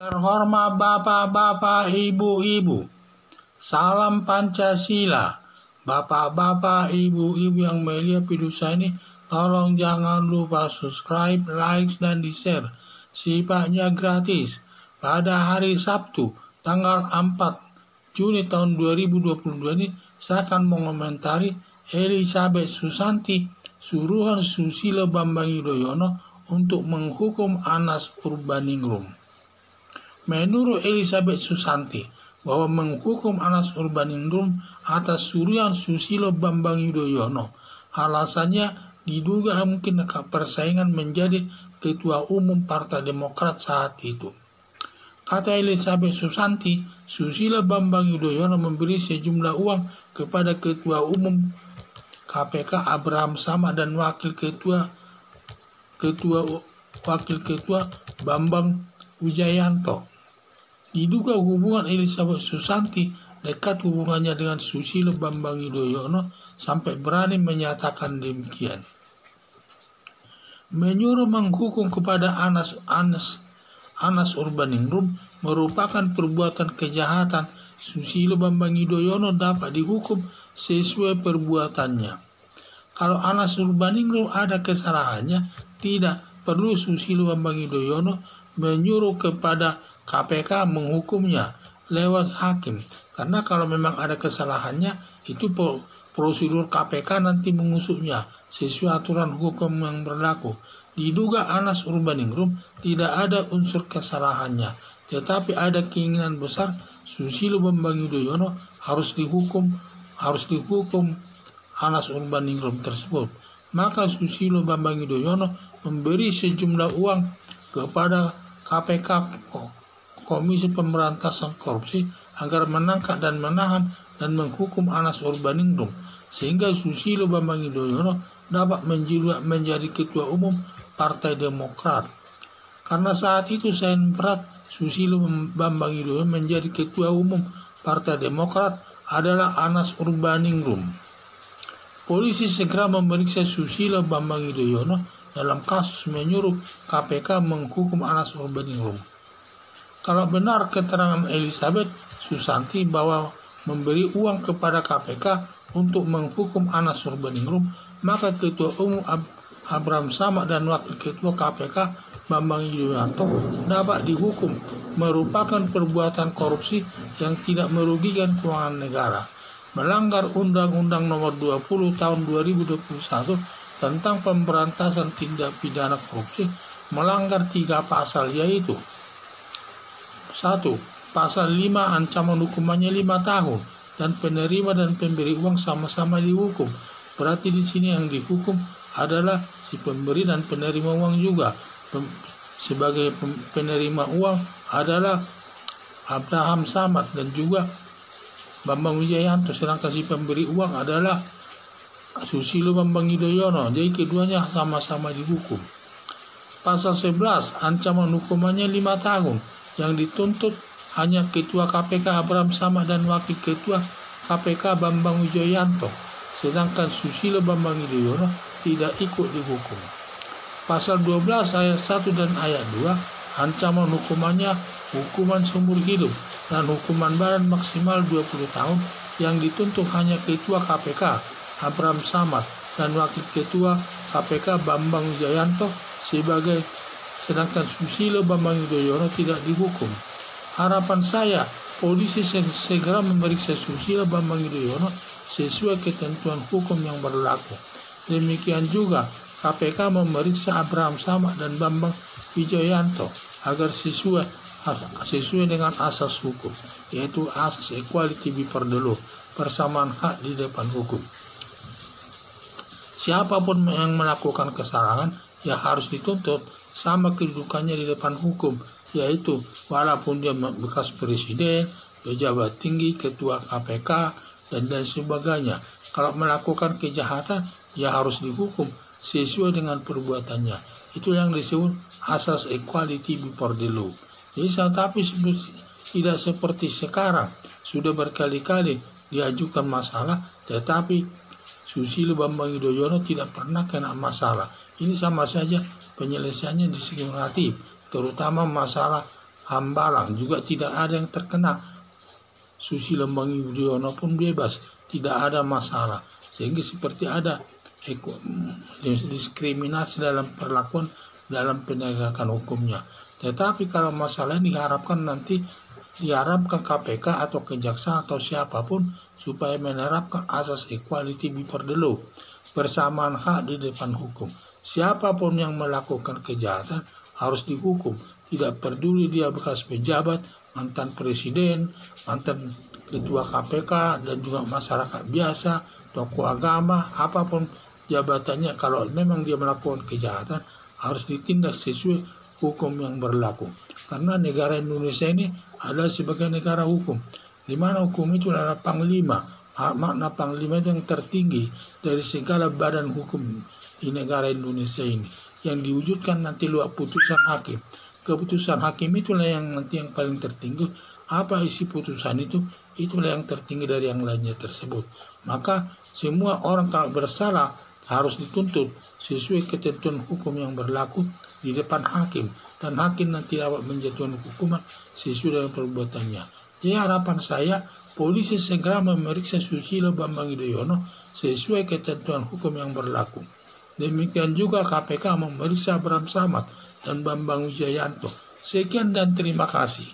Terhormat Bapak-Bapak, Ibu-Ibu, salam Pancasila. Bapak-bapak, Ibu-Ibu yang melihat video saya ini, tolong jangan lupa subscribe, like, dan di-share. Sifatnya gratis. Pada hari Sabtu, tanggal 4 Juni tahun 2022 ini, saya akan mengomentari Elizabeth Susanti, suruhan Susilo Bambang Yudhoyono untuk menghukum Anas Urbaningrum. Menurut Elizabeth Susanti, bahwa menghukum Anas Urbaningrum atas suruhan Susilo Bambang Yudhoyono, alasannya diduga mungkin persaingan menjadi Ketua Umum Partai Demokrat saat itu. Kata Elizabeth Susanti, Susilo Bambang Yudhoyono memberi sejumlah uang kepada Ketua Umum KPK Abraham Samad dan Wakil Ketua Bambang Wijayanto. Diduga hubungan Elizabeth Susanti dekat hubungannya dengan Susilo Bambang Yudhoyono sampai berani menyatakan demikian. Menyuruh menghukum kepada Anas Urbaningrum merupakan perbuatan kejahatan. Susilo Bambang Yudhoyono dapat dihukum sesuai perbuatannya. Kalau Anas Urbaningrum ada kesalahannya, tidak perlu Susilo Bambang Yudhoyono menyuruh kepada KPK menghukumnya lewat hakim. Karena kalau memang ada kesalahannya, itu prosedur KPK nanti mengusutnya sesuai aturan hukum yang berlaku. Diduga Anas Urbaningrum tidak ada unsur kesalahannya, tetapi ada keinginan besar Susilo Bambang Yudhoyono harus dihukum Anas Urbaningrum tersebut. Maka Susilo Bambang Yudhoyono memberi sejumlah uang kepada KPK, Komisi Pemberantasan Korupsi, agar menangkap dan menahan dan menghukum Anas Urbaningrum, sehingga Susilo Bambang Yudhoyono dapat menjadi Ketua Umum Partai Demokrat. Karena saat itu sayang berat Susilo Bambang Yudhoyono menjadi Ketua Umum Partai Demokrat adalah Anas Urbaningrum. Polisi segera memeriksa Susilo Bambang Yudhoyono dalam kasus menyuruh KPK menghukum Anas Urbaningrum. Kalau benar keterangan Elizabeth Susanti bahwa memberi uang kepada KPK untuk menghukum Anas Urbaningrum, maka Ketua Umum Abraham Samad dan Wakil Ketua KPK Bambang Wijayanto dapat dihukum, merupakan perbuatan korupsi yang tidak merugikan keuangan negara, melanggar Undang-Undang Nomor 20 Tahun 2021 tentang pemberantasan tindak pidana korupsi, melanggar 3 pasal, yaitu 1. Pasal 5 ancaman hukumannya 5 tahun dan penerima dan pemberi uang sama-sama dihukum. Berarti di sini yang dihukum adalah si pemberi dan penerima uang juga. Sebagai penerima uang adalah Abraham Samad dan juga Bambang Wijayanto, sedangkan si pemberi uang adalah Susilo Bambang Yudhoyono. Jadi keduanya sama-sama dihukum. Pasal 11 ancaman hukumannya 5 tahun. Yang dituntut hanya Ketua KPK Abraham Samad dan Wakil Ketua KPK Bambang Wijayanto, sedangkan Susilo Bambang Yudhoyono tidak ikut dihukum. Pasal 12 ayat 1 dan ayat 2 ancaman hukumannya hukuman seumur hidup dan hukuman badan maksimal 20 tahun. Yang dituntut hanya Ketua KPK Abraham Samad dan Wakil Ketua KPK Bambang Wijayanto, sedangkan Susilo Bambang Yudhoyono tidak dihukum. Harapan saya, polisi segera memeriksa Susilo Bambang Yudhoyono sesuai ketentuan hukum yang berlaku. Demikian juga KPK memeriksa Abraham Samad dan Bambang Wijayanto agar sesuai dengan asas hukum, yaitu asas equality before the law, persamaan hak di depan hukum. Siapapun yang melakukan kesalahan, ya harus dituntut sama kedudukannya di depan hukum, yaitu walaupun dia bekas presiden, pejabat tinggi, ketua KPK, dan lain sebagainya. Kalau melakukan kejahatan, ya harus dihukum sesuai dengan perbuatannya. Itu yang disebut asas equality before the law. Jadi tapi tidak seperti sekarang, sudah berkali-kali diajukan masalah, tetapi Susilo Bambang Yudhoyono tidak pernah kena masalah. Ini sama saja penyelesaiannya diskriminatif, terutama masalah Hambalang juga tidak ada yang terkena. Susilo Bambang Yudhoyono pun bebas, tidak ada masalah. Sehingga seperti ada diskriminasi dalam perlakuan dalam penegakan hukumnya. Tetapi kalau masalah ini diharapkan KPK atau kejaksaan atau siapapun supaya menerapkan asas equality before the law, persamaan hak di depan hukum. Siapapun yang melakukan kejahatan harus dihukum, tidak peduli dia bekas pejabat, mantan presiden, mantan ketua KPK, dan juga masyarakat biasa, tokoh agama, apapun jabatannya. Kalau memang dia melakukan kejahatan harus ditindak sesuai hukum yang berlaku. Karena negara Indonesia ini adalah sebagai negara hukum, di mana hukum itu adalah panglima. Makna panglima itu yang tertinggi dari segala badan hukum di negara Indonesia ini, yang diwujudkan nanti lewat putusan hakim. Keputusan hakim itulah yang nanti yang paling tertinggi. Apa isi putusan itu, itulah yang tertinggi dari yang lainnya tersebut. Maka semua orang kalau bersalah harus dituntut sesuai ketentuan hukum yang berlaku di depan hakim, dan hakim nanti dapat menjatuhkan hukuman sesuai dengan perbuatannya. Jadi harapan saya, polisi segera memeriksa Susilo Bambang Yudhoyono sesuai ketentuan hukum yang berlaku. Demikian juga KPK memeriksa Bram Samad dan Bambang Wijayanto. Sekian dan terima kasih.